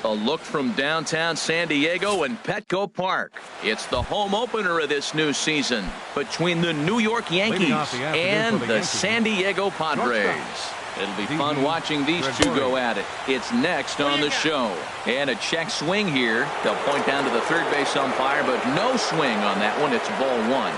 A look from downtown San Diego and Petco Park. It's the home opener of this new season between the New York Yankees and the San Diego Padres. It'll be fun watching these two go at it. It's next on the show. And a check swing here. They'll point down to the third base umpire, but no swing on that one. It's ball one.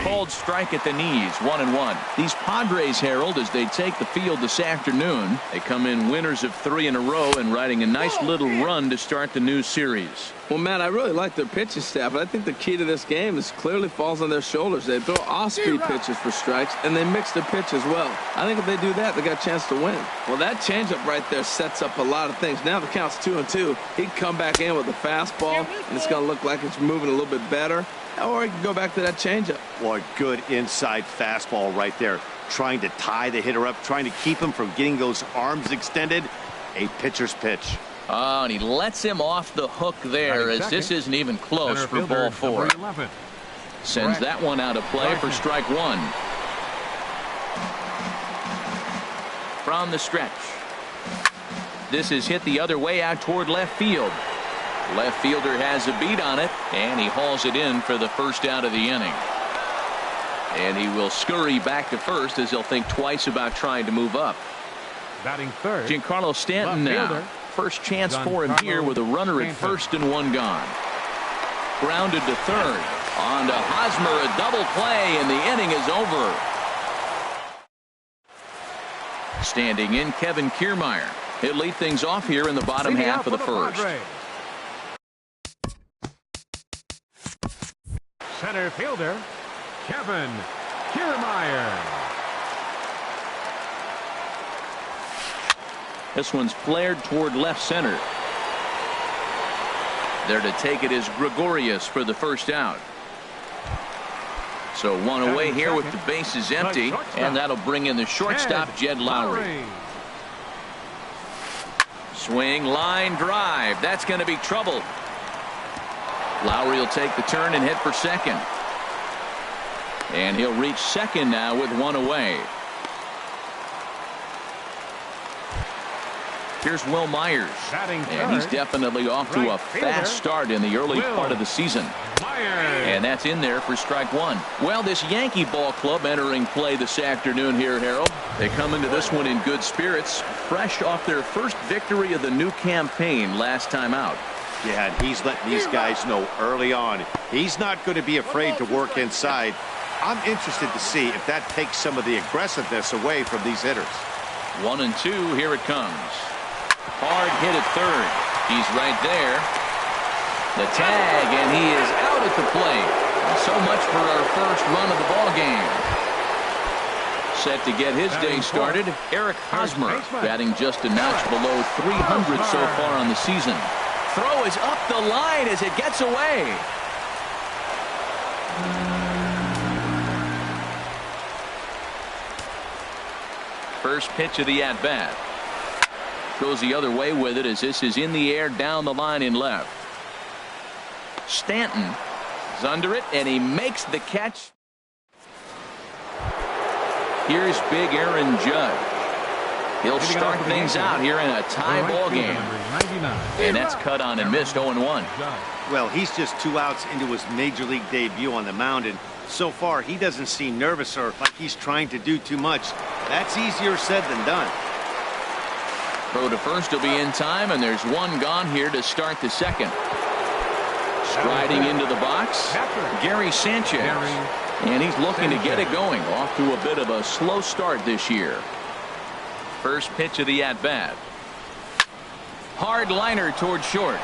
Called strike at the knees, 1-1. These Padres, Harold, as they take the field this afternoon, they come in winners of 3 in a row and riding a nice little run to start the new series. Well, Matt, I really like their pitching staff, but I think the key to this game is clearly falls on their shoulders. They throw off-speed pitches for strikes, and they mix their pitch as well. I think if they do that, they got a chance to win. Well, that changeup right there sets up a lot of things. Now the count's 2-2. He can come back in with a fastball, and it's going to look like it's moving a little bit better. Or he can go back to that changeup. Boy, good inside fastball right there. Trying to tie the hitter up, trying to keep him from getting those arms extended. A pitcher's pitch. Oh, and he lets him off the hook there as this isn't even close for ball 4. Sends that one out of play for strike 1. From the stretch. This is hit the other way out toward left field. Left fielder has a beat on it, and he hauls it in for the first out of the inning. And he will scurry back to first as he'll think twice about trying to move up. Batting third, Giancarlo Stanton now. First chance for him here with a runner at first and 1 gone. Grounded to third. On to Hosmer, a double play, and the inning is over. Standing in, Kevin Kiermaier. He'll lead things off here in the bottom half of the first. Center fielder, Kevin Kiermaier. This one's flared toward left center. There to take it is Gregorius for the first out. So one away here with the bases empty, and that'll bring in the shortstop, Jed Lowry. Swing, line drive. That's going to be trouble. Lowry will take the turn and hit for second. And he'll reach second now with 1 away. Here's Will Myers. And he's definitely off to a fast start in the early part of the season. And that's in there for strike 1. Well, this Yankee ball club entering play this afternoon here, Harold. They come into this one in good spirits, fresh off their first victory of the new campaign last time out. Yeah, and he's letting these guys know early on he's not going to be afraid to work inside. I'm interested to see if that takes some of the aggressiveness away from these hitters. 1-2, here it comes. Hard hit at third. He's right there. The tag, and he is out at the plate. So much for our first run of the ball game. Set to get his day started, Eric Hosmer, batting just a notch below 300 so far on the season. Throw is up the line as it gets away. First pitch of the at-bat. Goes the other way with it as this is in the air down the line in left. Stanton is under it, and he makes the catch. Here's big Aaron Judge. He'll start things out here in a tie ball game. And that's cut on and missed, 0-1. Well, he's just 2 outs into his major league debut on the mound, and so far he doesn't seem nervous or like he's trying to do too much. That's easier said than done. Throw to first will be in time, and there's 1 gone here to start the second. Striding into the box, Gary Sanchez. And he's looking to get it going. Off to a bit of a slow start this year. First pitch of the at-bat. Hard liner toward short.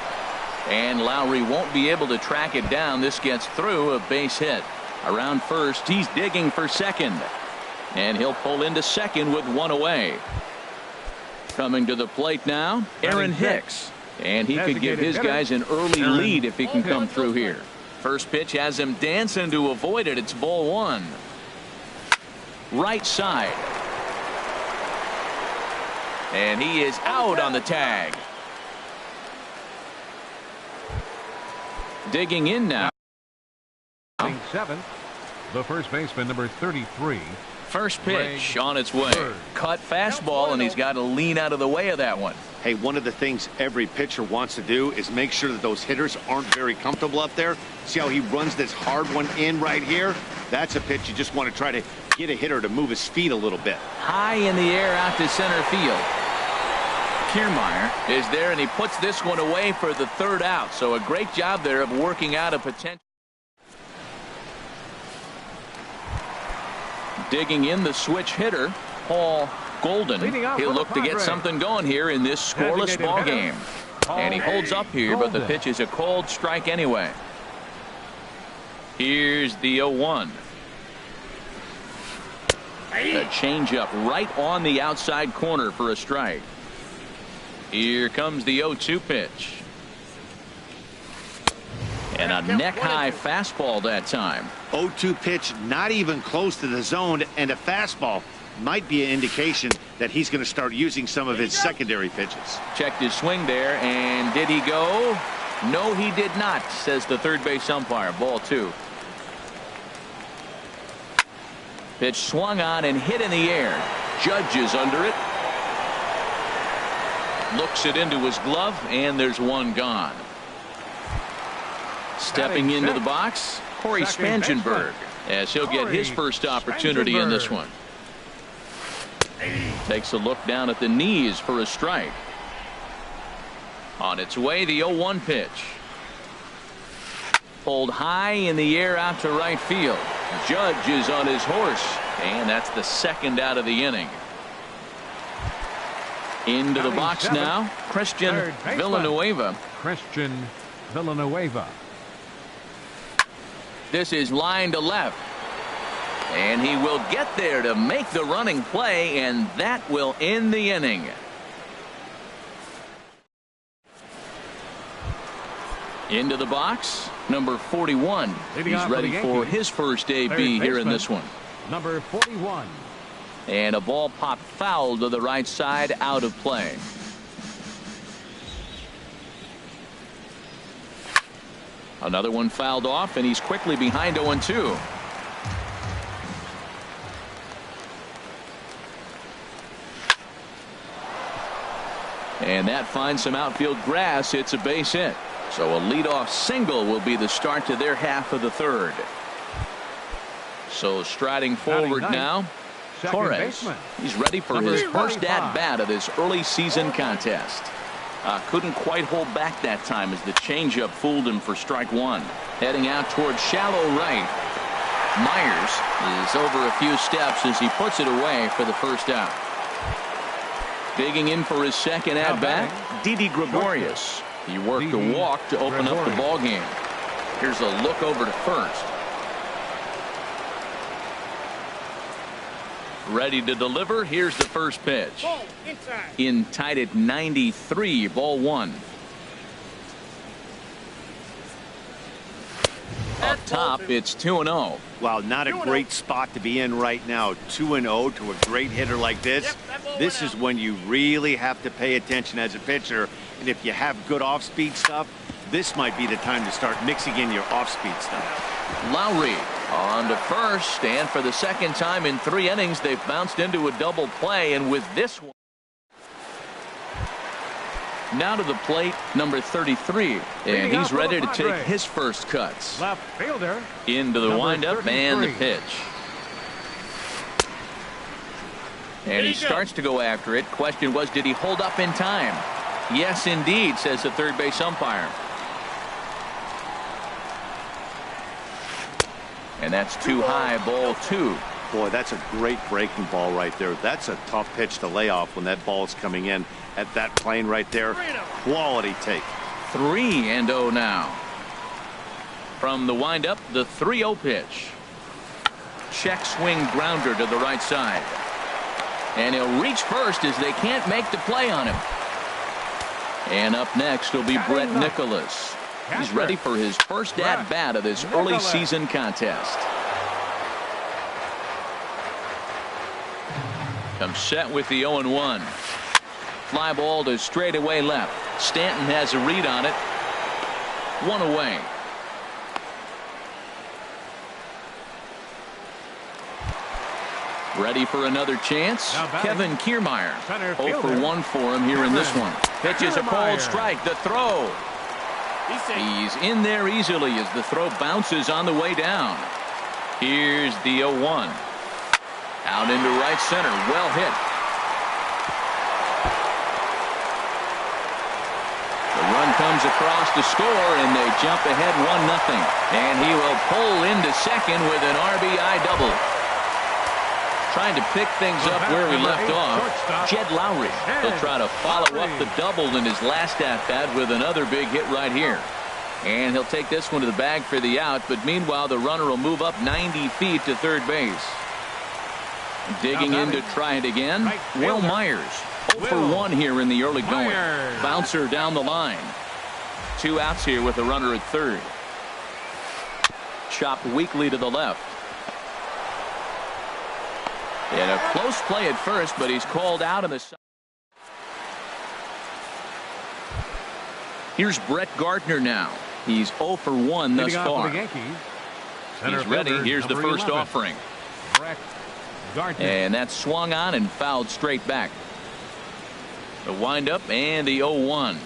And Lowry won't be able to track it down. This gets through, a base hit. Around first, he's digging for second. And he'll pull into second with 1 away. Coming to the plate now, Aaron Hicks. And he could give his guys an early lead if he can come through here. First pitch has him dancing to avoid it. It's ball 1. Right side. And he is out on the tag. Digging in now. Seventh, the first baseman, number 33, First pitch on its way. Cut fastball, and he's got to lean out of the way of that one. Hey, one of the things every pitcher wants to do is make sure that those hitters aren't very comfortable up there. See how he runs this hard one in right here? That's a pitch you just want to try to get a hitter to move his feet a little bit. High in the air out to center field. Kiermaier is there, and he puts this one away for the third out. So a great job there of working out a potential. Digging in the switch hitter, Paul Golden. He'll look to get something going here in this scoreless ball game. And he holds up here, but the pitch is a cold strike anyway. Here's the 0-1. A changeup right on the outside corner for a strike. Here comes the 0-2 pitch. And a neck-high fastball that time. 0-2 pitch, not even close to the zone, and a fastball might be an indication that he's going to start using some of his secondary pitches. Checked his swing there, and did he go? No, he did not, says the third base umpire. Ball 2. Pitch swung on and hit in the air. Judge is under it. Looks it into his glove, and there's one gone. Stepping into the box, Corey Spangenberg, as he'll get his first opportunity in this one. Takes a look down at the knees for a strike. On its way, the 0-1 pitch. Pulled high in the air out to right field. Judge is on his horse, and that's the second out of the inning. Into the box now, Christian Villanueva. Christian Villanueva. This is line to left. And he will get there to make the running play, and that will end the inning. Into the box, number 41. He's ready for his first AB here in this one. Number 41. And a ball popped foul to the right side, out of play. Another one fouled off, and he's quickly behind 0-2. And that finds some outfield grass. It's a base hit. So a leadoff single will be the start to their half of the third. So striding forward now, Torres. He's ready for his first at-bat of this early season contest. Couldn't quite hold back that time as the changeup fooled him for strike one. Heading out towards shallow right. Myers is over a few steps as he puts it away for the first out. Digging in for his second at-bat, Didi Gregorius. He worked a walk to open up the ball game. Here's a look over to first. Ready to deliver. Here's the first pitch. In tied at 93, ball 1. Up top, it's 2-0. Wow, not a great spot to be in right now. 2-0 to a great hitter like this. This is when you really have to pay attention as a pitcher. And if you have good off-speed stuff, this might be the time to start mixing in your off-speed stuff. Lowry on to first, and for the second time in 3 innings, they've bounced into a double play, and with this one. Now to the plate, number 33, and he's ready to take his first cuts. Left fielder. Into the windup and the pitch. And he starts to go after it. Question was, did he hold up in time? Yes, indeed, says the third base umpire. And that's too high, ball 2. Boy, that's a great breaking ball right there. That's a tough pitch to lay off when that ball is coming in at that plane right there. Quality take. 3-0 now. From the windup, the 3-0 pitch. Check swing grounder to the right side. And he'll reach first as they can't make the play on him. And up next will be Brett Nicholas. He's ready for his first at-bat of this early season contest. Comes set with the 0-1. Fly ball to straightaway left. Stanton has a read on it. 1 away. Ready for another chance. Kevin Kiermaier. Center 0 for fielder. 1 for him here in this one. Pitches a cold strike. The throw. He's in there easily as the throw bounces on the way down. Here's the 0-1. Out into right center. Well hit. The run comes across to score, and they jump ahead 1-0. And he will pull into second with an RBI double. Trying to pick things up where we left off. Jed Lowry. He'll try to follow up the double in his last at-bat with another big hit right here. And he'll take this one to the bag for the out, but meanwhile the runner will move up 90 feet to third base. Digging in to try it again. Will Myers. 0 for 1 here in the early going. Bouncer down the line. 2 outs here with a runner at third. Chopped weakly to the left. And a close play at first, but he's called out in the side. Here's Brett Gardner now. He's 0 for 1 thus far. He's ready. Here's the first offering. And that's swung on and fouled straight back. The windup and the 0-1.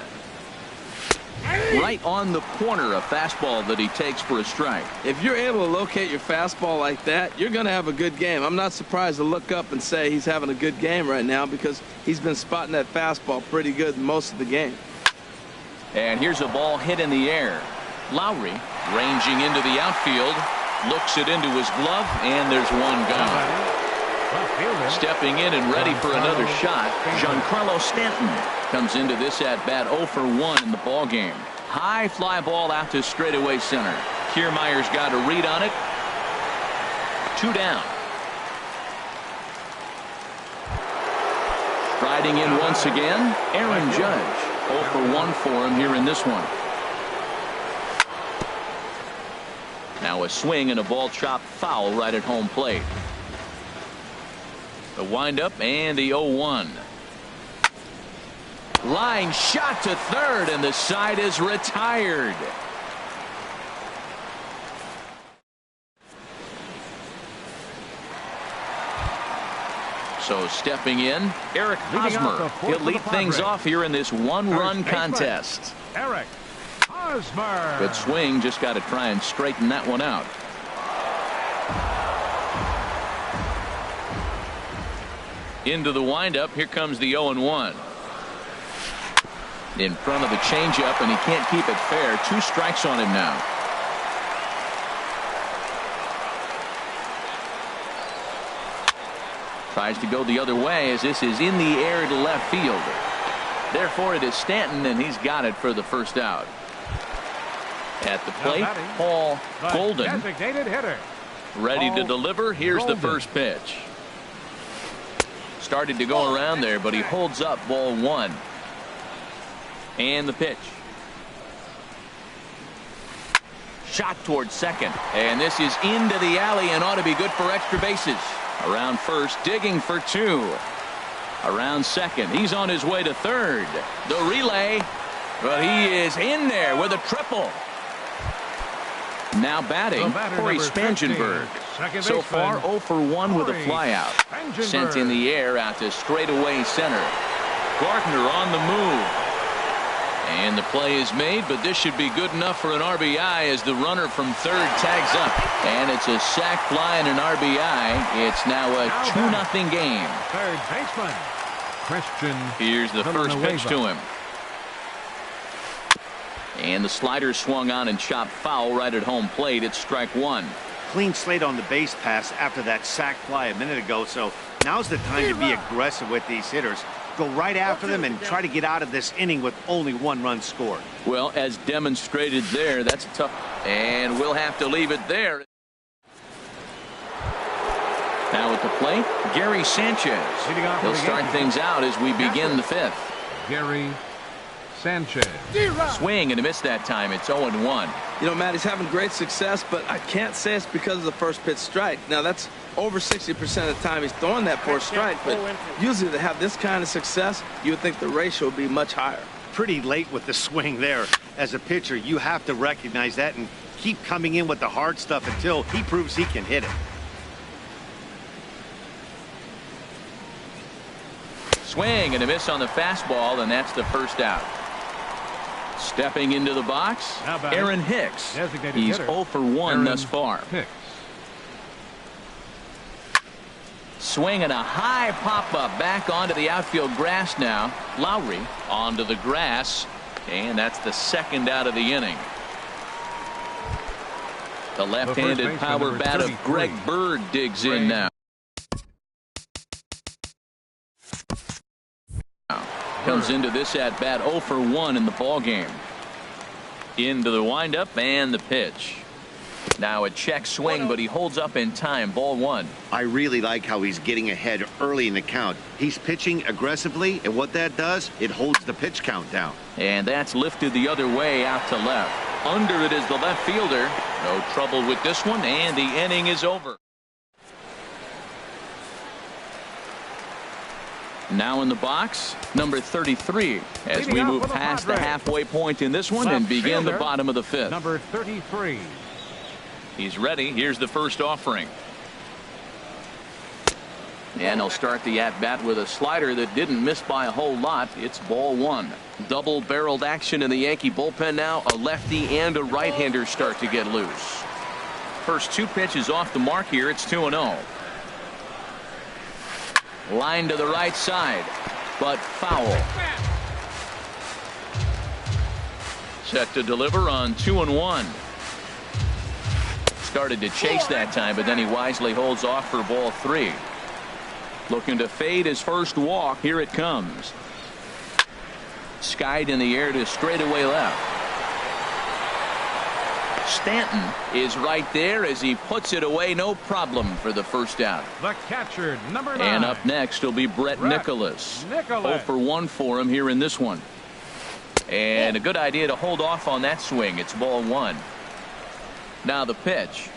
Right on the corner, a fastball that he takes for a strike. If you're able to locate your fastball like that, you're going to have a good game. I'm not surprised to look up and say he's having a good game right now because he's been spotting that fastball pretty good most of the game. And here's a ball hit in the air. Lowry ranging into the outfield, looks it into his glove, and there's one gone. Stepping in and ready for another shot, Giancarlo Stanton comes into this at-bat 0 for 1 in the ball game. High fly ball out to straightaway center. Kiermaier's got a read on it. 2 down. Striding in once again, Aaron Judge. 0 for 1 for him here in this one. Now a swing and a ball chopped foul right at home plate. The windup and the 0-1. Line shot to third, and the side is retired. So stepping in, Eric Hosmer. He'll lead things off here in this one-run contest. Eric Hosmer. Good swing, just got to try and straighten that one out. Into the windup, here comes the 0-1. In front of the changeup, and he can't keep it fair. 2 strikes on him now. Tries to go the other way as this is in the air to left field. Therefore, it is Stanton, and he's got it for the first out. At the plate, Paul Golden. Designated hitter. Ready to deliver. Here's the first pitch. Started to go around there, but he holds up ball 1. And the pitch. Shot towards second. And this is into the alley and ought to be good for extra bases. Around first, digging for 2. Around second, he's on his way to third. The relay, but he is in there with a triple. Now batting, Corey Spangenberg. So far 0 for 1 with a flyout. Sent in the air out to straightaway center. Gardner on the move. And the play is made, but this should be good enough for an RBI as the runner from third tags up. And it's a sac fly and an RBI. It's now a 2-0 game. Third baseman, Christian. Here's the first pitch to him. And the slider swung on and chopped foul right at home plate. It's strike 1. Clean slate on the base pass after that sac fly a minute ago, so now's the time to be aggressive with these hitters. Go right after them and try to get out of this inning with only 1 run scored. Well, as demonstrated there, that's tough, and we'll have to leave it there. Now at the plate, Gary Sanchez. He'll start things out as we begin the 5th. Gary Sanchez. Swing and a miss that time. It's 0-1. You know, Matt, he's having great success, but I can't say it's because of the first pitch strike. Now, that's over 60% of the time he's throwing that for a strike, but usually to have this kind of success, you would think the ratio would be much higher. Pretty late with the swing there. As a pitcher, you have to recognize that and keep coming in with the hard stuff until he proves he can hit it. Swing and a miss on the fastball, and that's the first out. Stepping into the box, Aaron Hicks. He's 0 for 1 thus far. Swing and a high pop-up back onto the outfield grass now. Lowry onto the grass, and that's the second out of the inning. The left-handed power bat of Greg Bird digs in now. Comes into this at-bat 0 for 1 in the ballgame. Into the windup and the pitch. Now a check swing, but he holds up in time. Ball 1. I really like how he's getting ahead early in the count. He's pitching aggressively, and what that does, it holds the pitch count down. And that's lifted the other way out to left. Under it is the left fielder. No trouble with this one, and the inning is over. Now in the box, number 33, as we move past the halfway point in this one and begin the bottom of the 5th. Number 33. He's ready. Here's the first offering. And he'll start the at-bat with a slider that didn't miss by a whole lot. It's ball 1. Double-barreled action in the Yankee bullpen now. A lefty and a right-hander start to get loose. First 2 pitches off the mark here. It's 2-0. Line to the right side, but foul. Set to deliver on 2-1. Started to chase that time, but then he wisely holds off for ball 3. Looking to fade his first walk. Here it comes. Skied in the air to straightaway left. Stanton is right there as he puts it away. No problem for the first out. The catcher, number 9. And up next will be Brett Nicholas. 0 for 1 for him here in this one. And a good idea to hold off on that swing. It's ball 1. Now the pitch.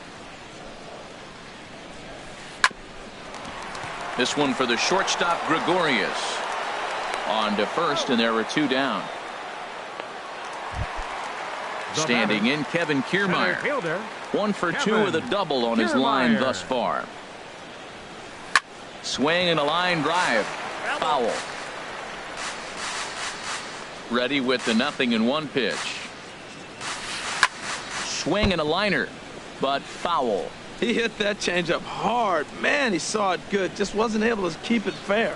This one for the shortstop, Gregorius. On to first, and there are 2 down. Standing in, Kevin Kiermaier. 1 for 2 with a double on his line thus far. Swing and a line drive. Foul. Ready with the 0-1 pitch. Swing and a liner, but foul. He hit that changeup hard. Man, he saw it good. Just wasn't able to keep it fair.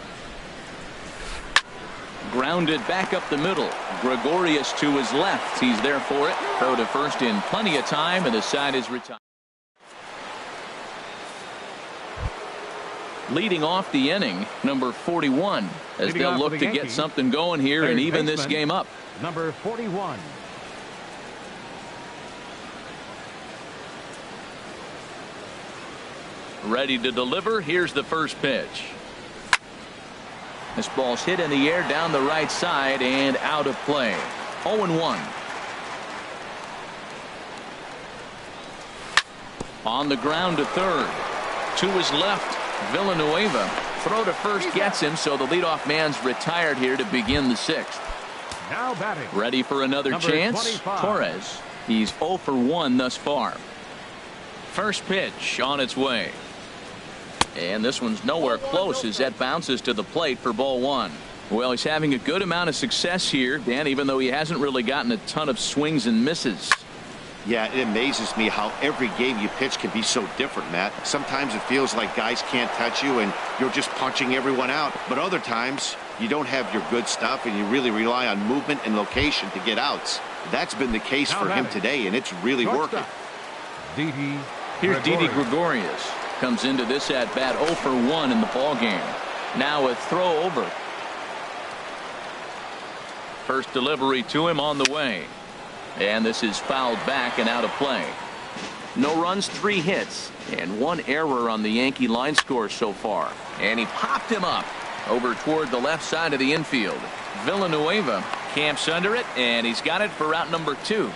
Grounded back up the middle. Gregorius to his left. He's there for it. Throw to first in plenty of time, and the side is retired. Leading off the inning, number 41, as they'll look to get something going here and even this game up. Number 41. Ready to deliver. Here's the first pitch. This ball's hit in the air down the right side and out of play. 0-1. On the ground to third. To his left, Villanueva. Throw to first gets him, so the leadoff man's retired here to begin the 6th. Now batting. Ready for another chance. 25. Torres. He's 0 for 1 thus far. First pitch on its way. And this one's nowhere close as that bounces to the plate for ball 1. Well, he's having a good amount of success here, Dan, even though he hasn't really gotten a ton of swings and misses. Yeah, it amazes me how every game you pitch can be so different, Matt. Sometimes it feels like guys can't touch you and you're just punching everyone out. But other times you don't have your good stuff and you really rely on movement and location to get outs. That's been the case for him today, and it's really working. Here's Didi Gregorius. Comes into this at bat 0 for 1 in the ball game. Now a throw over. First delivery to him on the way. And this is fouled back and out of play. No runs, 3 hits, and 1 error on the Yankee line score so far. And he popped him up over toward the left side of the infield. Villanueva camps under it, and he's got it for route number 2.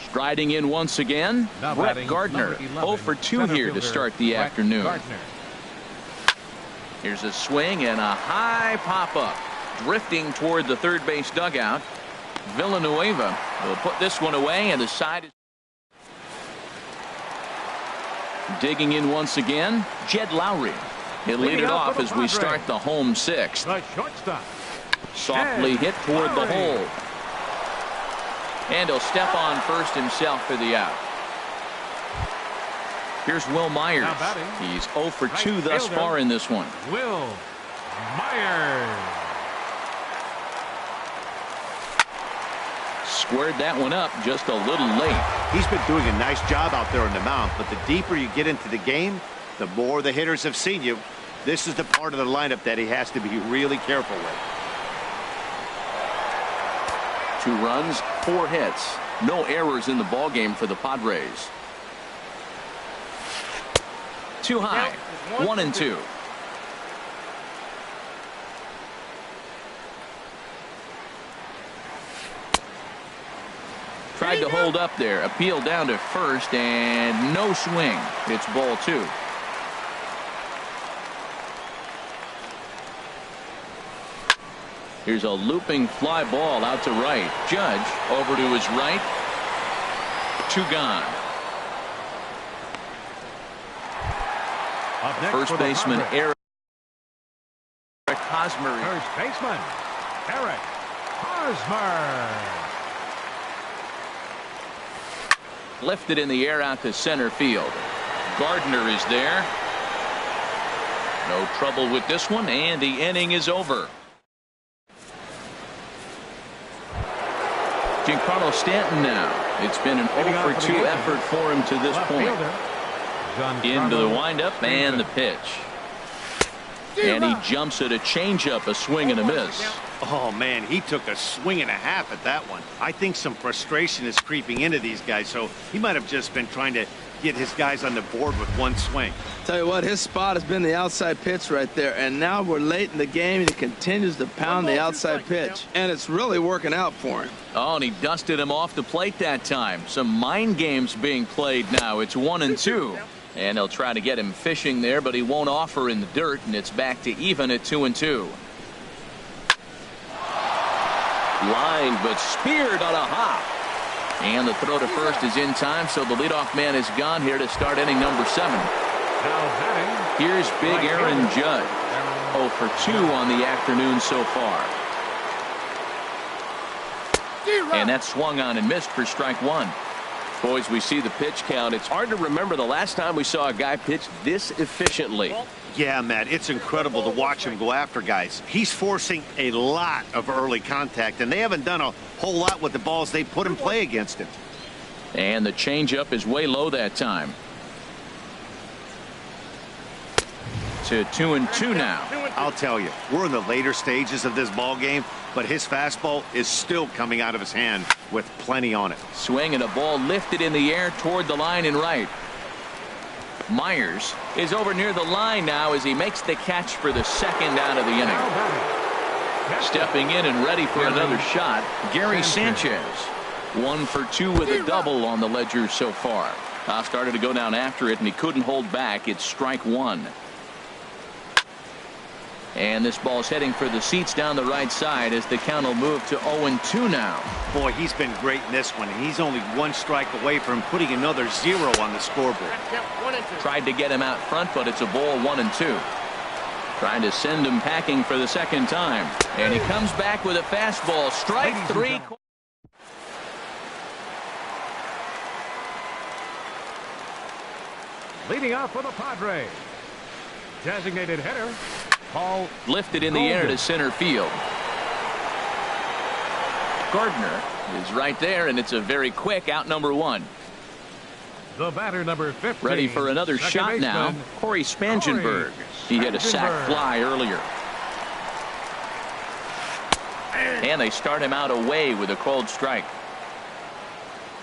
Striding in once again, Brett Gardner. 0 for 2 here to start the afternoon. Here's a swing and a high pop-up. Drifting toward the third base dugout. Villanueva will put this one away, and the side is digging in once again. Jed Lowry. He'll lead it off as we start the home sixth. The shortstop. Softly hit toward the hole. And he'll step on first himself for the out. Here's Will Myers. He's 0 for 2 thus far in this one. Will Myers. Squared that one up just a little late. He's been doing a nice job out there on the mound, but the deeper you get into the game, the more the hitters have seen you. This is the part of the lineup that he has to be really careful with. 2 runs, 4 hits. No errors in the ballgame for the Padres. Too high. 1-2. Tried to hold up there. Appeal down to first and no swing. It's ball 2. Here's a looping fly ball out to right. Judge over to his right. 2 gone. First baseman Eric Hosmer. First baseman Eric Hosmer. Lifted in the air out to center field. Gardner is there. No trouble with this one, and the inning is over. Giancarlo Stanton now. It's been an 0 for 2 effort for him to this point. Into the windup and the pitch. And he jumps at a changeup, a swing and a miss. Oh, man, he took a swing and a half at that one. I think some frustration is creeping into these guys, so he might have just been trying to get his guys on the board with one swing. Tell you what, his spot has been the outside pitch right there, and now we're late in the game, and he continues to pound the outside pitch, and it's really working out for him. Oh, and he dusted him off the plate that time. Some mind games being played now. It's 1-2. And they'll try to get him fishing there, but he won't offer in the dirt, and it's back to even at 2-2. Line, but speared on a hop. And the throw to first is in time, so the leadoff man is gone here to start inning number 7. Here's big Aaron Judge. 0 for 2 on the afternoon so far. And that swung on and missed for strike 1. Boys, we see the pitch count. It's hard to remember the last time we saw a guy pitch this efficiently. Yeah, Matt, it's incredible to watch him go after guys. He's forcing a lot of early contact, and they haven't done a whole lot with the balls they put in play against him. And the changeup is way low that time. To 2-2 now. I'll tell you, we're in the later stages of this ball game, but his fastball is still coming out of his hand with plenty on it. Swing and a ball lifted in the air toward the line and right. Myers is over near the line now as he makes the catch for the second out of the inning. Stepping in and ready for another shot, Gary Sanchez. 1 for 2 with a double on the ledger so far. Started to go down after it, and he couldn't hold back. It's strike 1. And this ball's heading for the seats down the right side as the count will move to 0-2 now. Boy, he's been great in this one. He's only 1 strike away from putting another 0 on the scoreboard. Tried to get him out front, but it's a ball 1-2. Trying to send him packing for the second time. And he comes back with a fastball. Strike 3. Leading off for the Padres. Designated hitter. Paul lifted in the air to center field. Gardner is right there, and it's a very quick out number 1. The batter number 15. Ready for another shot now. Corey Spangenberg. He hit a sac fly earlier. And they start him out away with a called strike.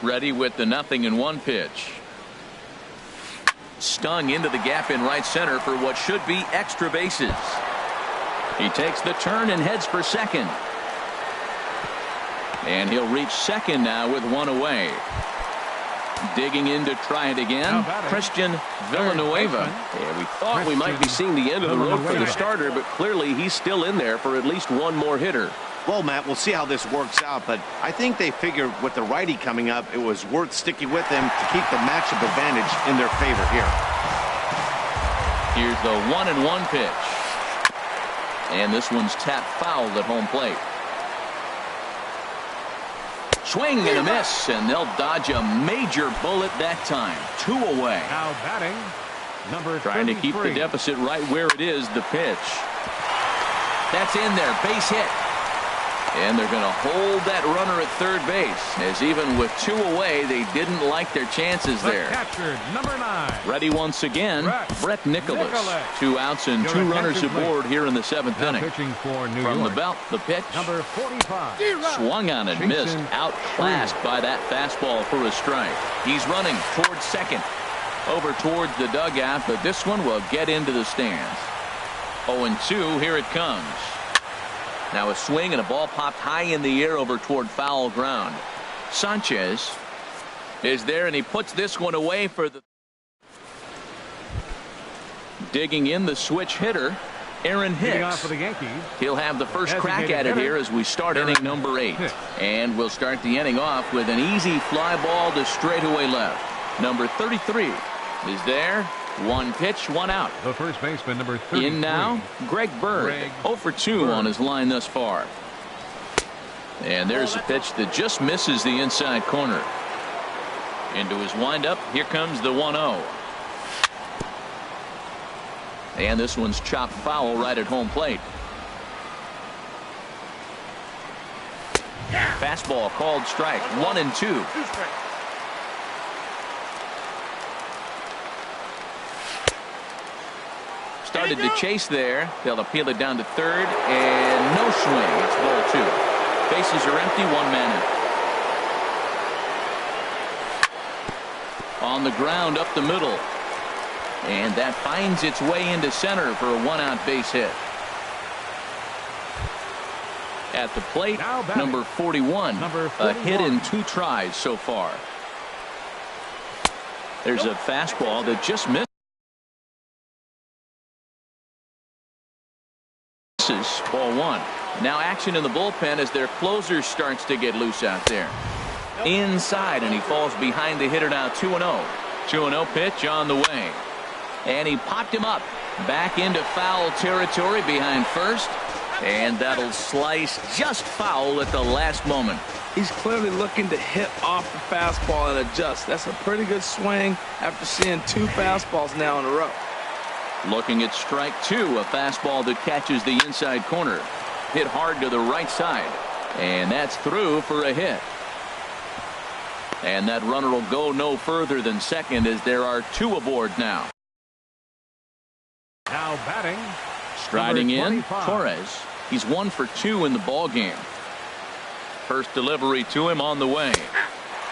Ready with the 0-1 pitch. Stung into the gap in right center for what should be extra bases. He takes the turn and heads for second. And he'll reach second now with 1 away. Digging in to try it again, Christian Villanueva. Yeah, we thought we might be seeing the end of the road for the starter, but clearly he's still in there for at least 1 more hitter. Well, Matt, we'll see how this works out, but I think they figured with the righty coming up, it was worth sticking with them to keep the matchup advantage in their favor here. Here's the 1-1 pitch. And this one's tapped foul at home plate. Swing and a miss, and they'll dodge a major bullet that time. 2 away. Now batting, number 33. Trying to keep the deficit right where it is. The pitch. That's in there. Base hit. And they're going to hold that runner at third base, as even with 2 away, they didn't like their chances there. Catcher, number 9. Ready once again, Brett Nicholas. 2 outs and 2 runners aboard here in the 7th inning. Pitching for New From York. the belt, the pitch. Number 45. Swung on and missed. Outclassed by that fastball for a strike. He's running towards second. Over towards the dugout, but this one will get into the stands. 0-2, here it comes. Now a swing and a ball popped high in the air over toward foul ground. Sanchez is there, and he puts this one away for the digging in the switch hitter, Aaron Hicks. For the Yankees. He'll have the first crack at it here as we start inning number 8. And we'll start the inning off with an easy fly ball to straightaway left. Number 33 is there. 1 pitch, 1 out. The first baseman, number 33. In now, Greg Bird. 0 for 2 on his line thus far. And there's a pitch that just misses the inside corner. Into his windup, here comes the 1-0. And this one's chopped foul right at home plate. Fastball called strike. 1-2. Started to chase there. They'll appeal it down to third, and no swing. It's ball 2. Bases are empty. 1 man out. On the ground up the middle, and that finds its way into center for a 1-out base hit. At the plate, number 41. A hit in 2 tries so far. There's a fastball that just missed. Ball 1. Now action in the bullpen as their closer starts to get loose out there. Inside, and he falls behind the hitter now. 2-0. 2-0 pitch on the way. And he popped him up. Back into foul territory behind first. And that'll slice just foul at the last moment. He's clearly looking to hit off the fastball and adjust. That's a pretty good swing after seeing 2 fastballs now in a row. Looking at strike 2, a fastball that catches the inside corner. Hit hard to the right side. And that's through for a hit. And that runner will go no further than second as there are 2 aboard now. Now batting. Striding in, Torres. He's 1 for 2 in the ball game. First delivery to him on the way.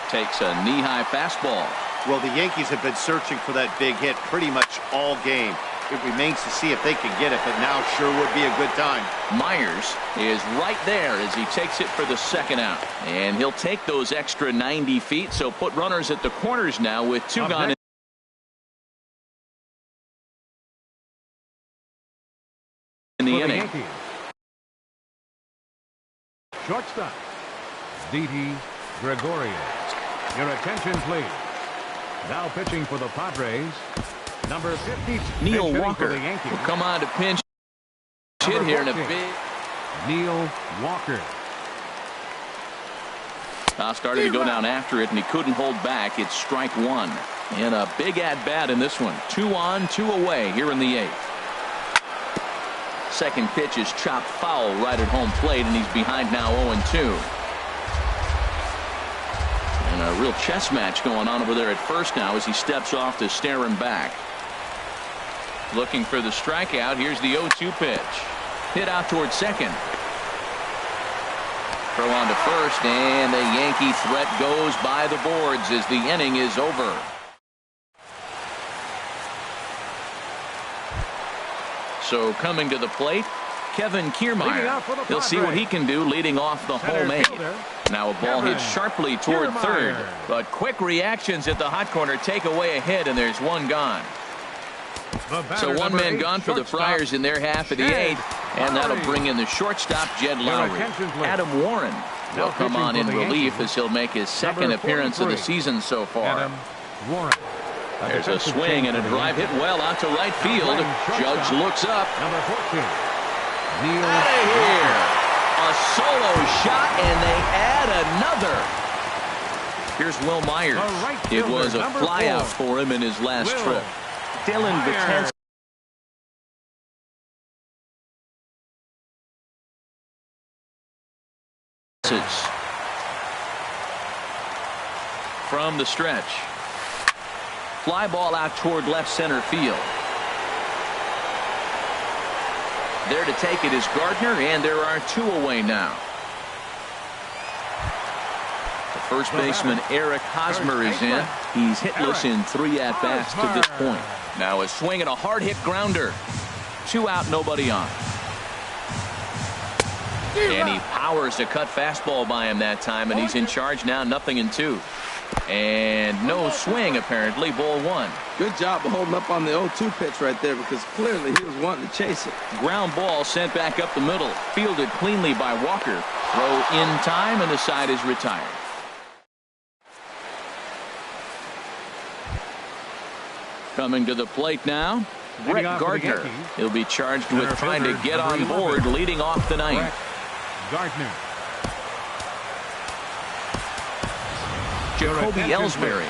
Takes a knee-high fastball. Well, the Yankees have been searching for that big hit pretty much all game. It remains to see if they can get it, but now sure would be a good time. Myers is right there as he takes it for the 2nd out. And he'll take those extra 90 feet, so put runners at the corners now with 2 gone in the inning. Shortstop, Didi Gregorius. Your attention, please. Now pitching for the Padres, number 50. Neil Walker will come on to pinch hit here in a big. Neil Walker. Started to go down after it, and he couldn't hold back. It's strike 1. And a big at-bat in this one. 2 on, 2 away here in the 8th. Second pitch is chopped foul right at home plate, and he's behind now 0-2. And a real chess match going on over there at first now as he steps off to stare him back. Looking for the strikeout. Here's the 0-2 pitch. Hit out towards second. Throw on to first, and the Yankee threat goes by the boards as the inning is over. So coming to the plate, Kevin Kiermaier. He'll see what he can do leading off the home 8. Now a ball hit sharply toward third, but quick reactions at the hot corner take away a hit, and there's 1 gone. So 1 man gone for the Friars in their half of the 8th, and that'll bring in the shortstop, Jed Lowry. Adam Warren will come on in relief as he'll make his 2nd appearance of the season so far. Adam Warren. There's a swing and a drive hit well out to right field. Judge looks up. Number 14. Out of here. A solo shot, and they add another. Here's Will Myers. It was a flyout for him in his last trip. Dylan Vitens. From the stretch. Fly ball out toward left center field. There to take it is Gardner, and there are 2 away now. The first baseman Eric Hosmer is in. He's hitless in 3 at-bats to this point. Now a swing and a hard hit grounder. 2 out, nobody on. And he powers a cut fastball by him that time, and he's in charge now, 0-2. And no swing, apparently. Ball 1. Good job of holding up on the 0-2 pitch right there, because clearly he was wanting to chase it. Ground ball sent back up the middle. Fielded cleanly by Walker. Throw in time, and the side is retired. Coming to the plate now, Brett Gardner. He'll be charged with trying to get on board, leading off the ninth. Gardner. Jacoby Ellsbury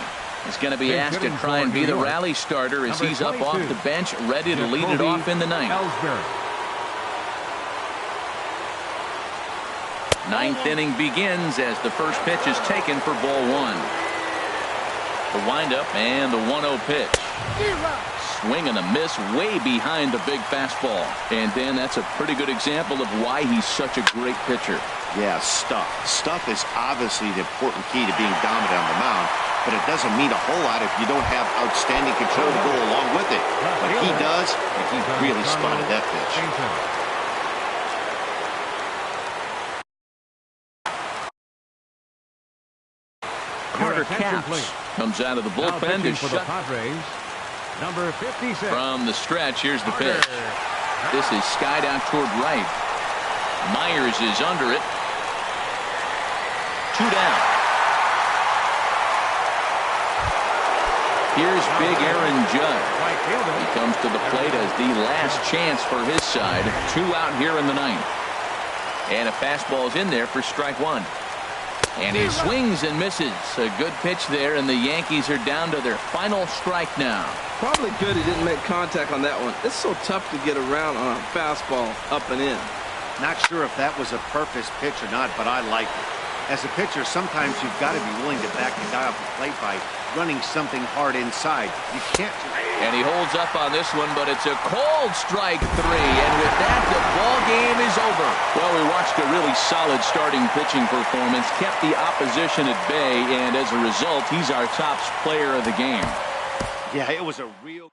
is going to be asked to try and be the rally starter as he's up off the bench, ready to lead it off in the ninth. Ninth inning begins as the first pitch is taken for ball 1. The windup and the 1-0 pitch. Swing and a miss way behind the big fastball. And Dan, that's a pretty good example of why he's such a great pitcher. Yeah, stuff. Stuff is obviously the important key to being dominant on the mound, but it doesn't mean a whole lot if you don't have outstanding control to go along with it. But he does, and he really spotted that pitch. Carter Capps comes out of the bullpen to shut. Number 56. From the stretch, here's the pitch. This is skied out toward right. Myers is under it. 2 down. Here's big Aaron Judge. He comes to the plate as the last chance for his side. 2 out here in the ninth. And a fastball is in there for strike 1. And he swings and misses. A good pitch there, and the Yankees are down to their final strike now. Probably good he didn't make contact on that one. It's so tough to get around on a fastball up and in. Not sure if that was a purpose pitch or not, but I like it. As a pitcher, sometimes you've got to be willing to back the guy off the plate by running something hard inside. You can't. And he holds up on this one, but it's a cold strike 3. And with that, the ball game is over. Well, we watched a really solid starting pitching performance, kept the opposition at bay, and as a result, he's our top player of the game. Yeah, it was a real...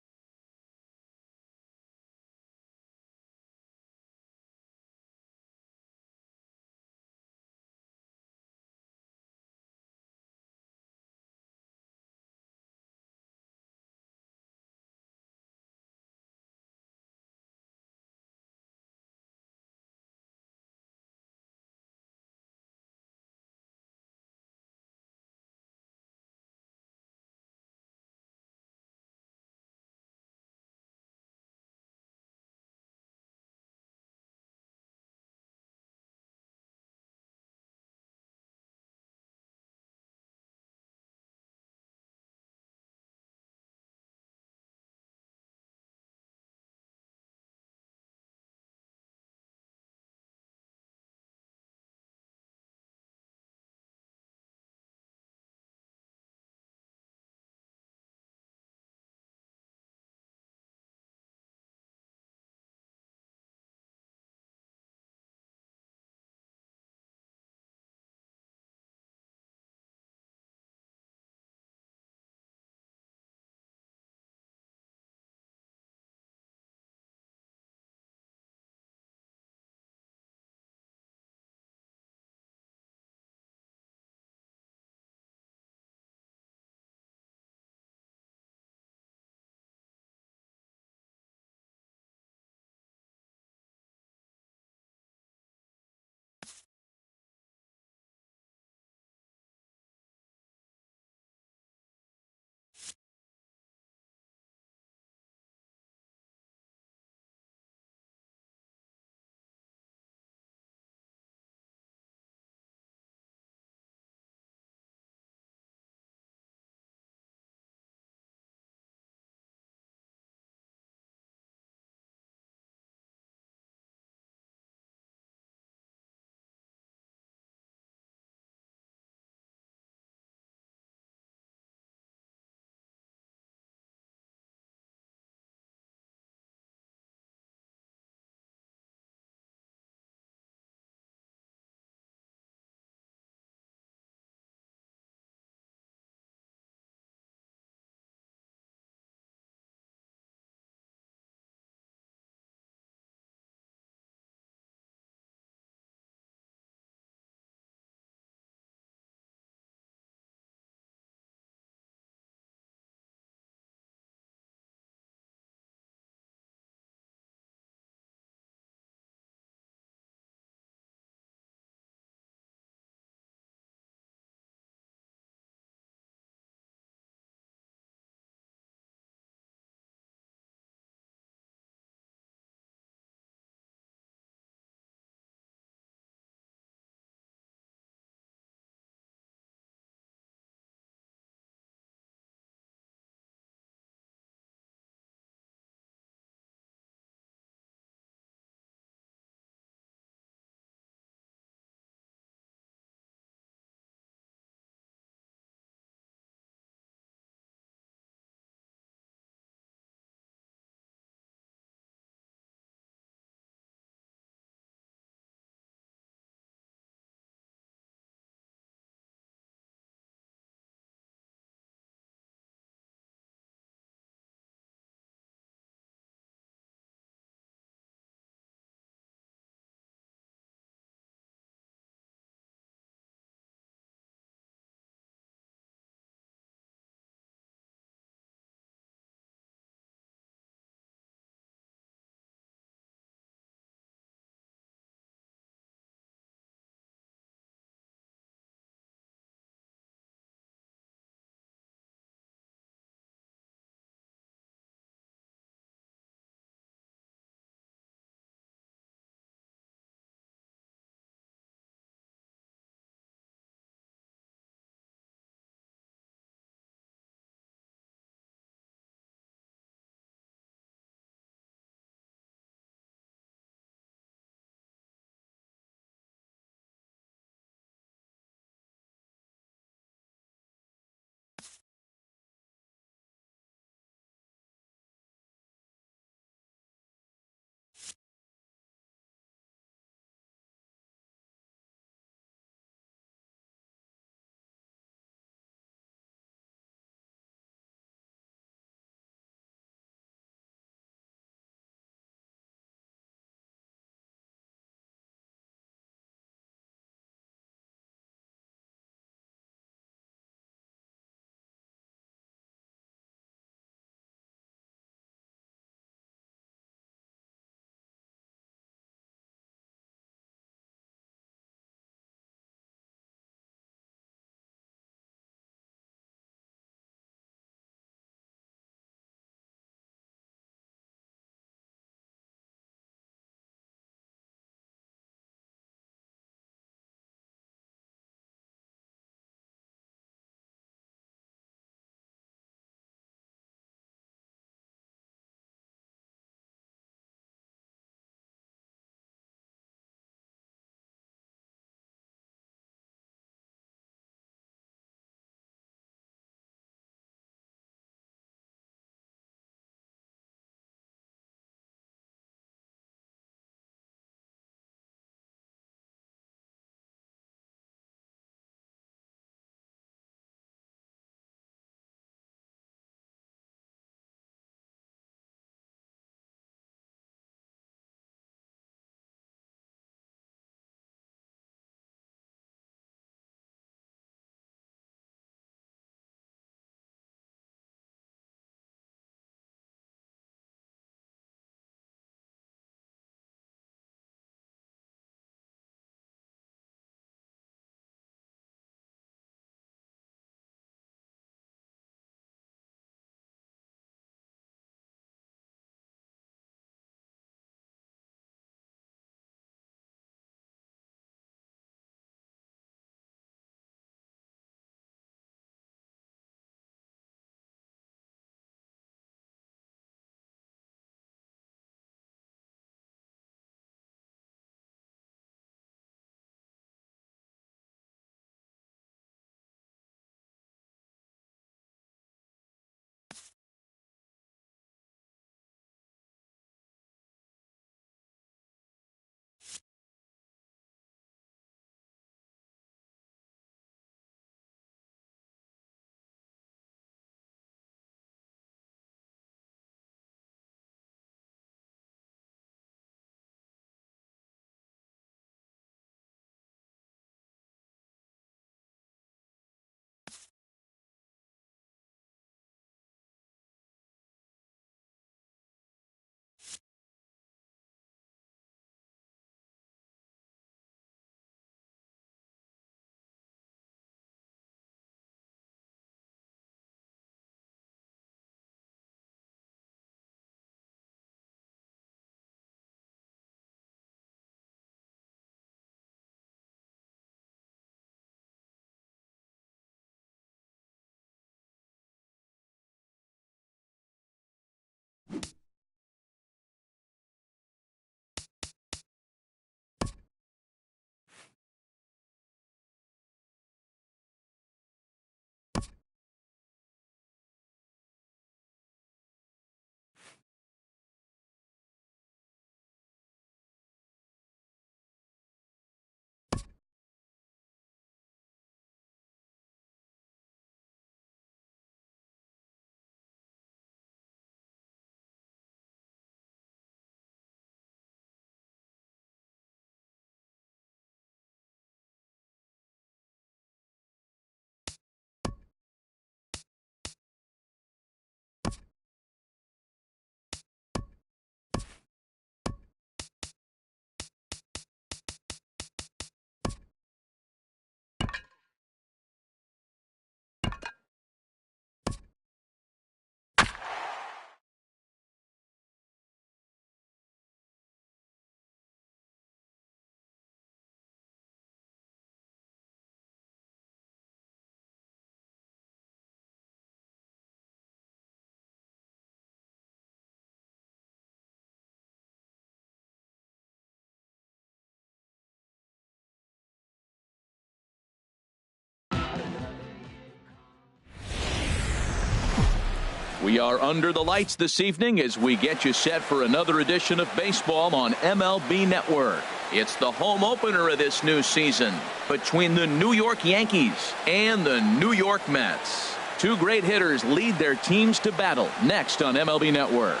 We are under the lights this evening as we get you set for another edition of baseball on MLB Network. It's the home opener of this new season between the New York Yankees and the New York Mets. Two great hitters lead their teams to battle next on MLB Network.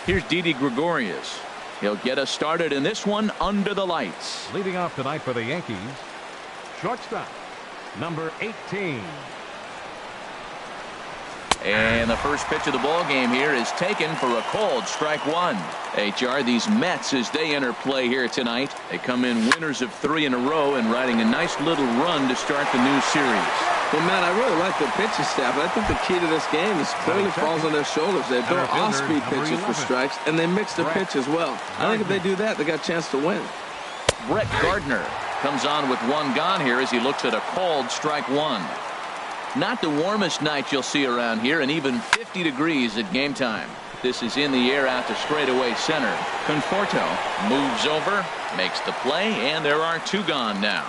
Here's Didi Gregorius. He'll get us started in this one under the lights. Leading off tonight for the Yankees, shortstop, number 18. And the first pitch of the ball game here is taken for a called strike one. HR, these Mets, as they enter play here tonight, they come in winners of 3 in a row and riding a nice little run to start the new series. Well, man, I really like their pitching staff, but I think the key to this game is clearly falls on their shoulders. They throw off-speed pitches for strikes, and they mix their pitch as well. I think if they do that, they got a chance to win. Brett Gardner comes on with one gone here as he looks at a called strike one. Not the warmest night you'll see around here, and even 50 degrees at game time. This is in the air out to straightaway center. Conforto moves over, makes the play, and there are 2 gone now.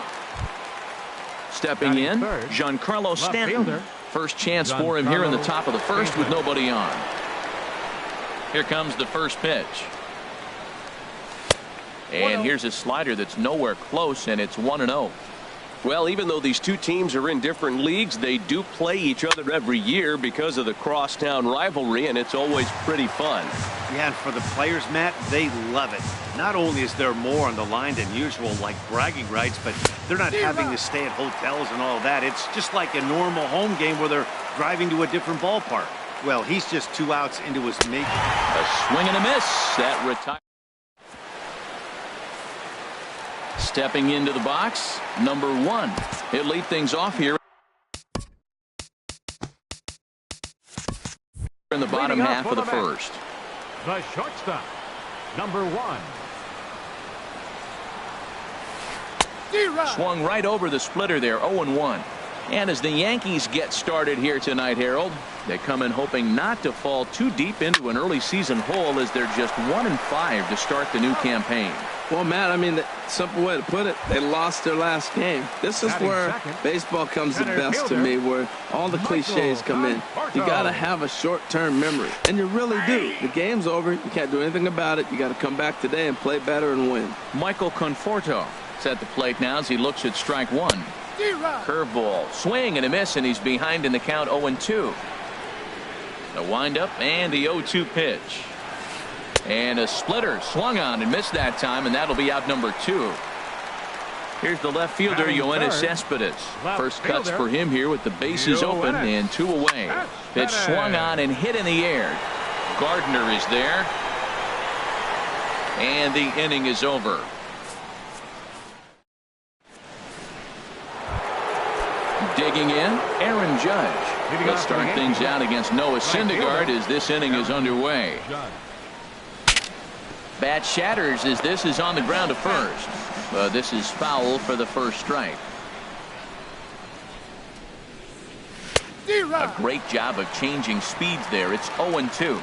Stepping in, Giancarlo Stanton. First chance for him here in the top of the first with nobody on. Here comes the first pitch. And here's a slider that's nowhere close, and it's 1-0. Well, even though these two teams are in different leagues, they do play each other every year because of the crosstown rivalry, and it's always pretty fun. Yeah, and for the players, Matt, they love it. Not only is there more on the line than usual, like bragging rights, but they're not having to stay at hotels and all that. It's just like a normal home game where they're driving to a different ballpark. Well, he's just 2 outs into his making. A swing and a miss. That retires. Stepping into the box, number 1. He'll lead things off here in the bottom half of the first. The shortstop, number 1. Swung right over the splitter there, 0-1. And as the Yankees get started here tonight, Harold, they come in hoping not to fall too deep into an early season hole as they're just 1-5 to start the new campaign. Well, Matt, I mean, the simple way to put it, they lost their last game. This is where baseball comes the best to me, where all the cliches come in. You got to have a short-term memory, and you really do. The game's over. You can't do anything about it. You got to come back today and play better and win. Michael Conforto is at the plate now as he looks at strike 1. Curveball, swing and a miss, and he's behind in the count 0-2. The windup and the 0-2 pitch. And a splitter swung on and missed that time, and that'll be out number 2. Here's the left fielder, Yoenis Cespedes. First cuts for him here with the bases open and 2 away. Pitch swung on and hit in the air. Gardner is there. And the inning is over. Digging in, Aaron Judge. Let's start things out against Noah Syndergaard as this inning is underway. Bat shatters as this is on the ground to first. This is foul for the first strike. A great job of changing speeds there. It's 0-2.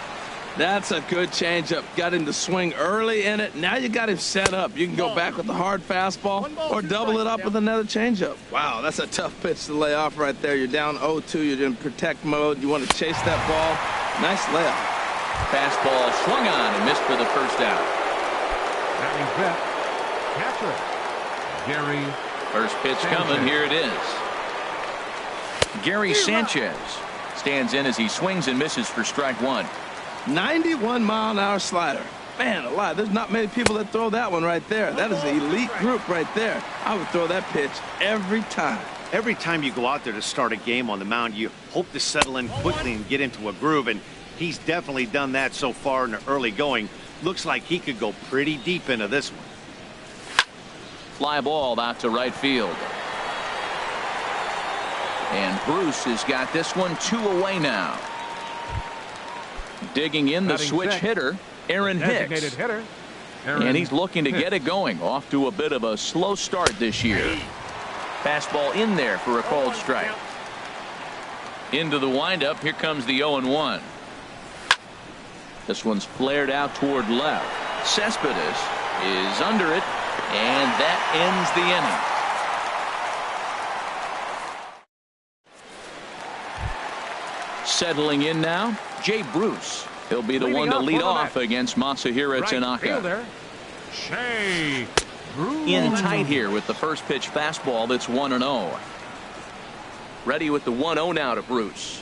That's a good changeup. Got him to swing early in it. Now you got him set up. You can go back with the hard fastball or double it up with another changeup. Wow, that's a tough pitch to lay off right there. You're down 0-2. You're in protect mode. You want to chase that ball. Nice layoff. Fastball swung on and missed for the first out. Batting fifth, catcher, Gary. First pitch coming. Here it is. Gary Sanchez stands in as he swings and misses for strike 1. 91-mile-an-hour slider. Man alive, there's not many people that throw that one right there. That is an elite group right there. I would throw that pitch every time. Every time you go out there to start a game on the mound, you hope to settle in quickly and get into a groove, and he's definitely done that so far in the early going. Looks like he could go pretty deep into this one. Fly ball out to right field. And Bruce has got this one 2 away now. Digging in the switch hitter, Aaron Hicks. And he's looking to get it going. Off to a bit of a slow start this year. Fastball in there for a called strike. Into the windup. Here comes the 0-1. This one's flared out toward left. Cespedes is under it, and that ends the inning. Settling in now, Jay Bruce. He'll be the one to lead off against Masahiro Tanaka. In tight here with the first pitch fastball that's 1-0. Ready with the 1-0 now to Bruce.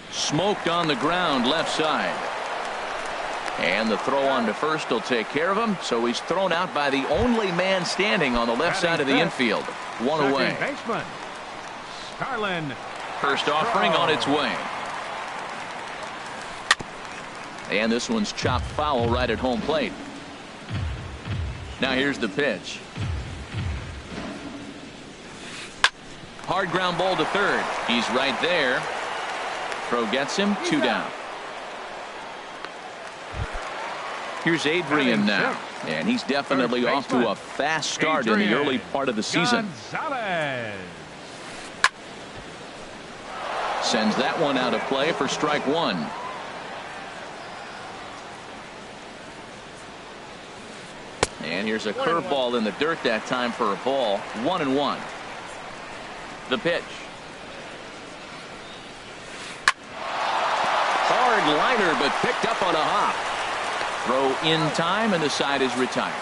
Smoked on the ground left side. And the throw on to first will take care of him. So he's thrown out by the only man standing on the left side of the infield. One away. First offering on its way. And this one's chopped foul right at home plate. Now here's the pitch. Hard ground ball to third. He's right there. Throw gets him. 2 down. Here's Adrian now. And he's definitely off to a fast start in the early part of the season. Sends that one out of play for strike 1. And here's a curveball in the dirt that time for a ball. 1-1. The pitch. Hard liner, but picked up on a hop. Throw in time, and the side is retired.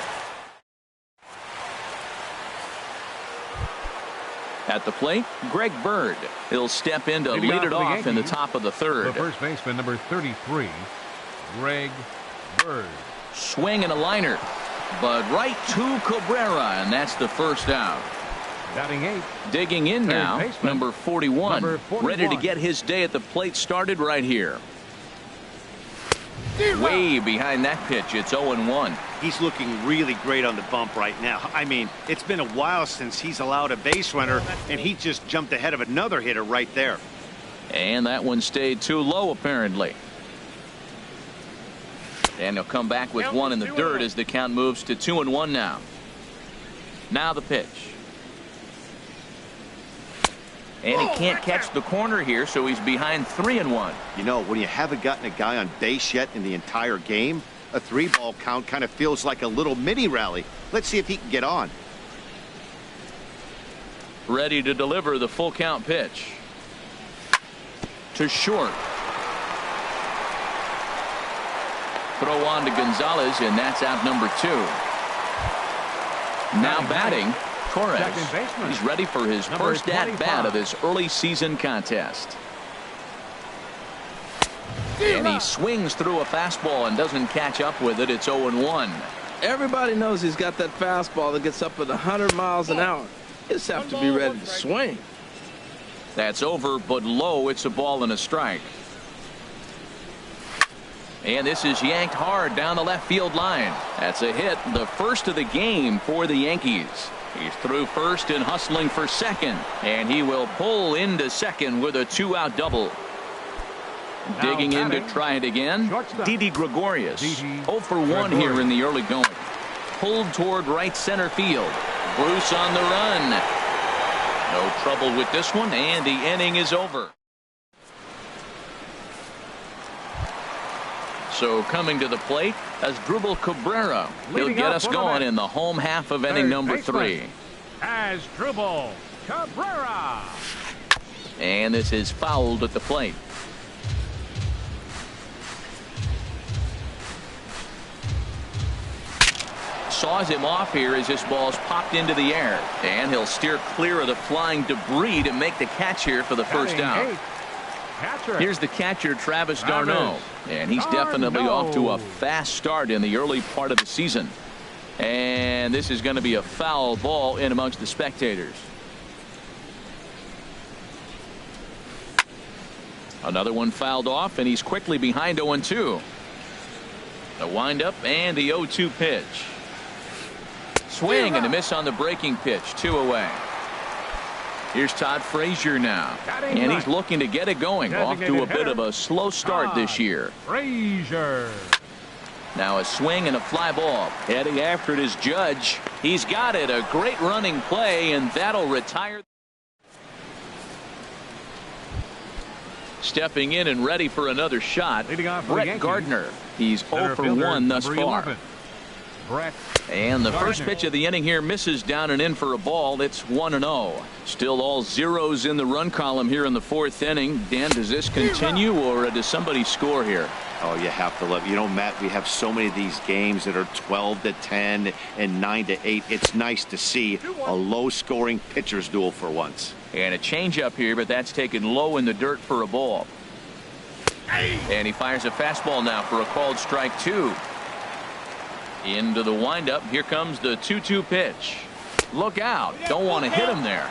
At the plate, Greg Bird. He'll step in to lead it off in the top of the third. The first baseman, number 33, Greg Bird. Swing and a liner, but right to Cabrera, and that's the first out. Batting 8. Digging in now, baseman, number 41. number 41. Ready to get his day at the plate started right here. Way behind that pitch. It's 0-1. He's looking really great on the bump right now. I mean, it's been a while since he's allowed a base runner, and he just jumped ahead of another hitter right there. And that one stayed too low, apparently. And he'll come back with one in the dirt as the count moves to 2-1 now. Now the pitch. And he can't catch the corner here, so he's behind 3-1. You know, when you haven't gotten a guy on base yet in the entire game, a 3-ball count kind of feels like a little mini rally. Let's see if he can get on. Ready to deliver the full count pitch. To short. Throw on to Gonzalez, and that's out number 2. Now batting, Torres. He's ready for his first at-bat of this early season contest. And he swings through a fastball and doesn't catch up with it. It's 0-1. Everybody knows he's got that fastball that gets up at 100 miles an hour. You just have to be ready to swing. That's over, but low. It's a ball and a strike. And this is yanked hard down the left field line. That's a hit, the first of the game for the Yankees. He's through first and hustling for second. And he will pull into second with a 2-out double. Digging in to try it again, Didi Gregorius. 0 for 1 here in the early going. Pulled toward right center field. Bruce on the run. No trouble with this one, and the inning is over. So coming to the plate as Asdrubal Cabrera. He'll get us going in the home half of inning number 3. Asdrubal Cabrera. And this is fouled at the plate. Saws him off here as this ball's popped into the air. And he'll steer clear of the flying debris to make the catch here for the first out. Here's the catcher, Travis d'Arnaud. And he's definitely off to a fast start in the early part of the season. And this is going to be a foul ball in amongst the spectators. Another one fouled off, and he's quickly behind 0-2. The windup and the 0-2 pitch. Swing and a miss on the breaking pitch. 2 away. Here's Todd Frazier now, and he's looking to get it going. Off to a bit of a slow start this year. Frazier. Now a swing and a fly ball. Heading after it is Judge. He's got it. A great running play, and that'll retire. Stepping in and ready for another shot, Brett Gardner. He's 0 for 1 thus far. Brett. And the first pitch of the inning here misses down and in for a ball. It's 1-0. Still all zeros in the run column here in the fourth inning. Dan, does this continue or does somebody score here? Oh, you have to love. You know, Matt, we have so many of these games that are 12-10 and 9-8. It's nice to see a low-scoring pitcher's duel for once. And a changeup here, but that's taken low in the dirt for a ball. And he fires a fastball now for a called strike 2. Into the windup. Here comes the 2-2 pitch. Look out. Don't want to hit him there.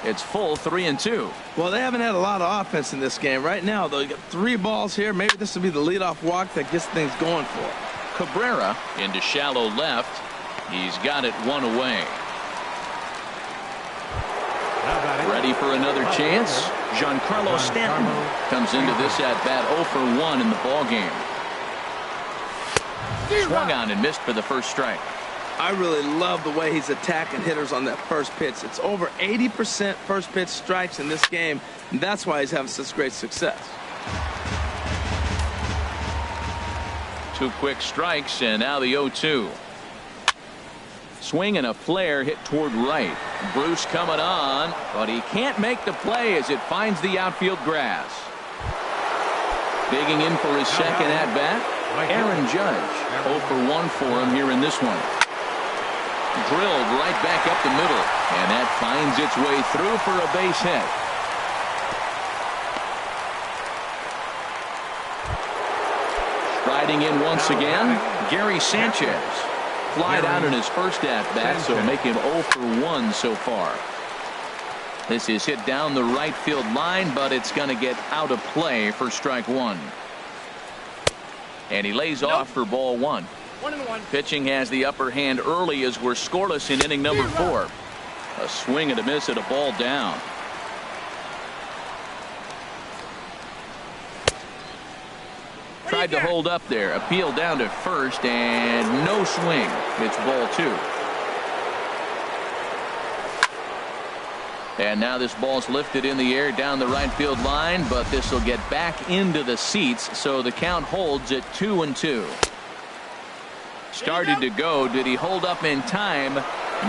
It's full 3-2. Well, they haven't had a lot of offense in this game. Right now, though, you got 3 balls here. Maybe this will be the leadoff walk that gets things going for. Cabrera into shallow left. He's got it 1 away. Ready for another chance. Giancarlo Stanton comes into this at bat 0 for 1 in the ball game. Swung on and missed for the first strike. I really love the way he's attacking hitters on that first pitch. It's over 80% first pitch strikes in this game, and that's why he's having such great success. 2 quick strikes, and now the 0-2. Swing and a flare hit toward right. Bruce coming on, but he can't make the play as it finds the outfield grass. Digging in for his second at-bat, Aaron Judge. 0 for 1 for him here in this one. Drilled right back up the middle, and that finds its way through for a base hit. Striding in once again, Gary Sanchez. Flied out in his first at-bat, so making 0 for 1 so far. This is hit down the right field line, but it's going to get out of play for strike 1. And he lays off for ball 1. 1-1. Pitching has the upper hand early as we're scoreless in inning number 4. A swing and a miss at a ball down. Tried to hold up there. Appeal down to first and no swing. It's ball 2. And now this ball's lifted in the air down the right field line, but this will get back into the seats, so the count holds at 2-2. Started to go. Did he hold up in time?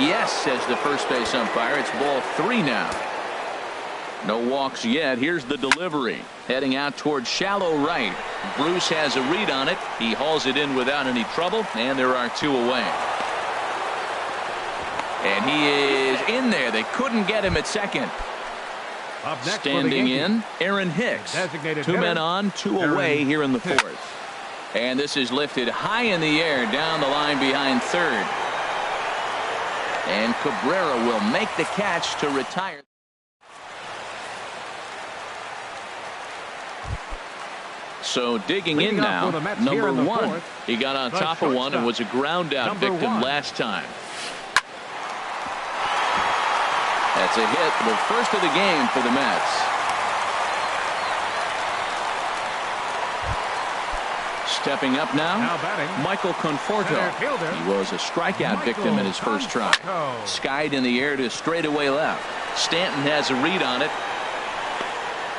Yes, says the first base umpire. It's ball 3 now. No walks yet. Here's the delivery. Heading out towards shallow right. Bruce has a read on it. He hauls it in without any trouble, and there are 2 away. And he is in there. They couldn't get him at second. Standing in, Aaron Hicks. 2 men on, 2 away here in the 4th. And this is lifted high in the air down the line behind third. And Cabrera will make the catch to retire. So digging in now, number 1. He got on top of one and was a ground out victim last time. That's a hit, the first of the game for the Mets. Stepping up now, Michael Conforto. He was a strikeout victim in his first try. Skied in the air to straightaway left. Stanton has a read on it.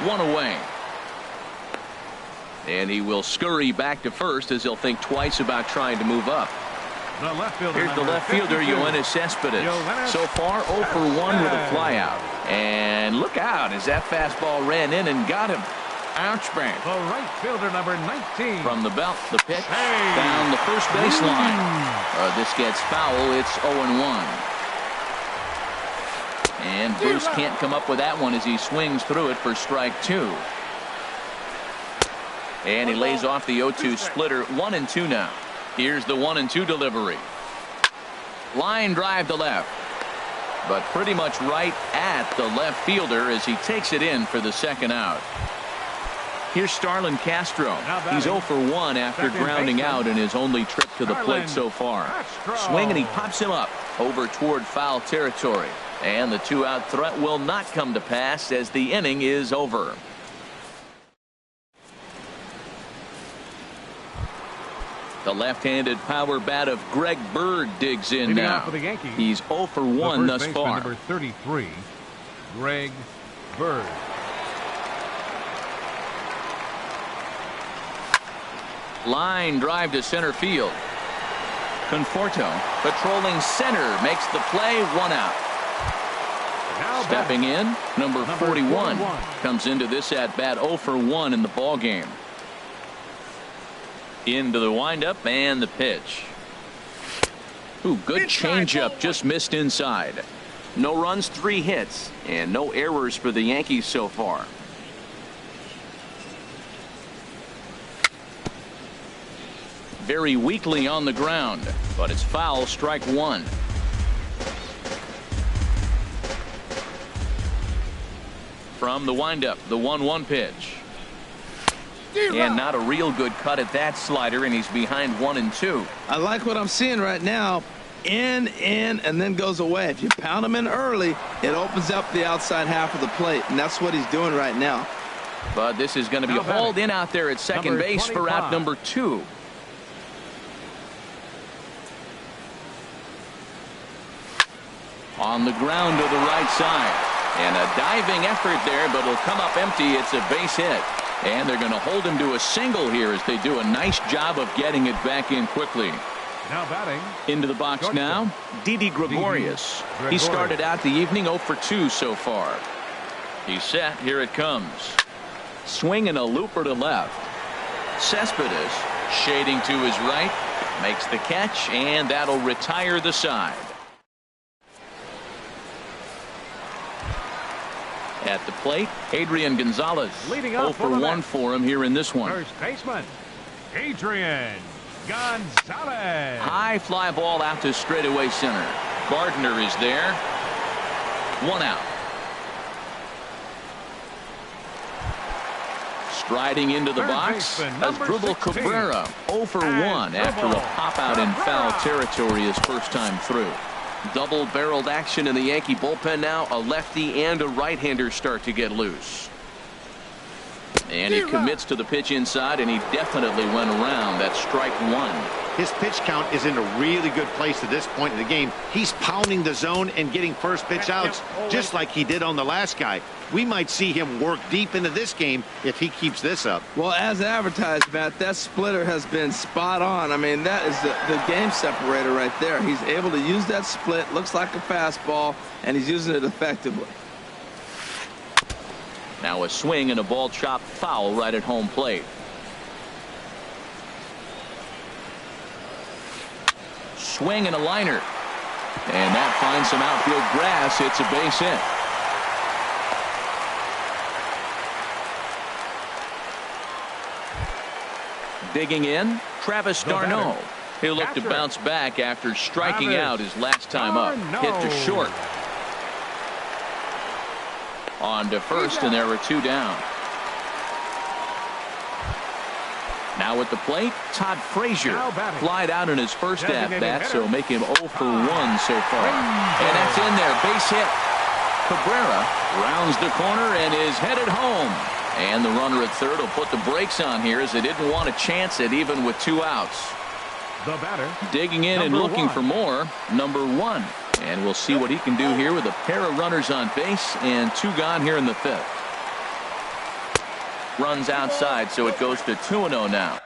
1 away. And he will scurry back to first as he'll think twice about trying to move up. Here's the left fielder, Yoenis Cespedes. So far, 0 for 1 with a flyout. And look out as that fastball ran in and got him. Ouch, bang. The right fielder, number 19. From the belt, the pitch down the first baseline. This gets foul. It's 0-1. And Bruce can't come up with that one as he swings through it for strike 2. And he lays off the 0-2 splitter. 1-2 now. Here's the 1-2 delivery. Line drive to left. But pretty much right at the left fielder as he takes it in for the second out. Here's Starlin Castro. He's 0 for 1 after grounding out in his only trip to the plate so far. Swing and he pops him up over toward foul territory. And the 2-out threat will not come to pass as the inning is over. The left-handed power bat of Greg Bird digs in now. He's 0 for 1 thus far. Number 33, Greg Bird. Line drive to center field. Conforto patrolling center makes the play. 1 out. Stepping in, number 41 comes into this at bat 0 for 1 in the ball game. Into the windup and the pitch. Ooh, good changeup, just missed inside. No runs, 3 hits, and no errors for the Yankees so far. Very weakly on the ground, but it's foul, strike 1. From the windup, the 1-1 pitch. And not a real good cut at that slider, and he's behind 1-2. I like what I'm seeing right now. In, and then goes away. If you pound him in early, it opens up the outside half of the plate, and that's what he's doing right now. But this is going to be hauled in out there at second base for out number 2. On the ground to the right side. And a diving effort there, but it'll come up empty. It's a base hit. And they're going to hold him to a single here as they do a nice job of getting it back in quickly. Now batting. Into the box now, Didi Gregorius. He started out the evening 0 for 2 so far. He's set. Here it comes. Swing and a looper to left. Cespedes shading to his right. Makes the catch, and that'll retire the side. At the plate, Adrian Gonzalez. Leading 0 up for 1 for him here in this one. First baseman, Adrian Gonzalez. High fly ball out to straightaway center. Gardner is there. 1 out. Striding into the box, Asdrubal Cabrera 0 for 1 after a pop out in foul territory his first time through. Double-barreled action in the Yankee bullpen now. A lefty and a right-hander start to get loose. And he commits to the pitch inside, and he definitely went around. That's strike 1. His pitch count is in a really good place at this point in the game. He's pounding the zone and getting first pitch outs just like he did on the last guy. We might see him work deep into this game if he keeps this up. Well, as advertised, Matt, that splitter has been spot on. I mean, that is the game separator right there. He's able to use that split, looks like a fastball, and he's using it effectively. Now a swing and a ball chopped foul right at home plate. Swing and a liner. And that finds some outfield grass. It's a base hit. Digging in, Travis d'Arnaud. He'll look to bounce back after striking out his last time up. Hit to short. On to first, and there are 2 down. Now at the plate, Todd Frazier. Flied out in his first at-bat, so make him 0 for 1 so far. And that's in there, base hit. Cabrera rounds the corner and is headed home. And the runner at third will put the brakes on here as they didn't want to chance it even with 2 outs. The batter. Digging in and looking for more, number 1. And we'll see what he can do here with a pair of runners on base and 2 gone here in the 5th. Runs outside, so it goes to 2-0 now.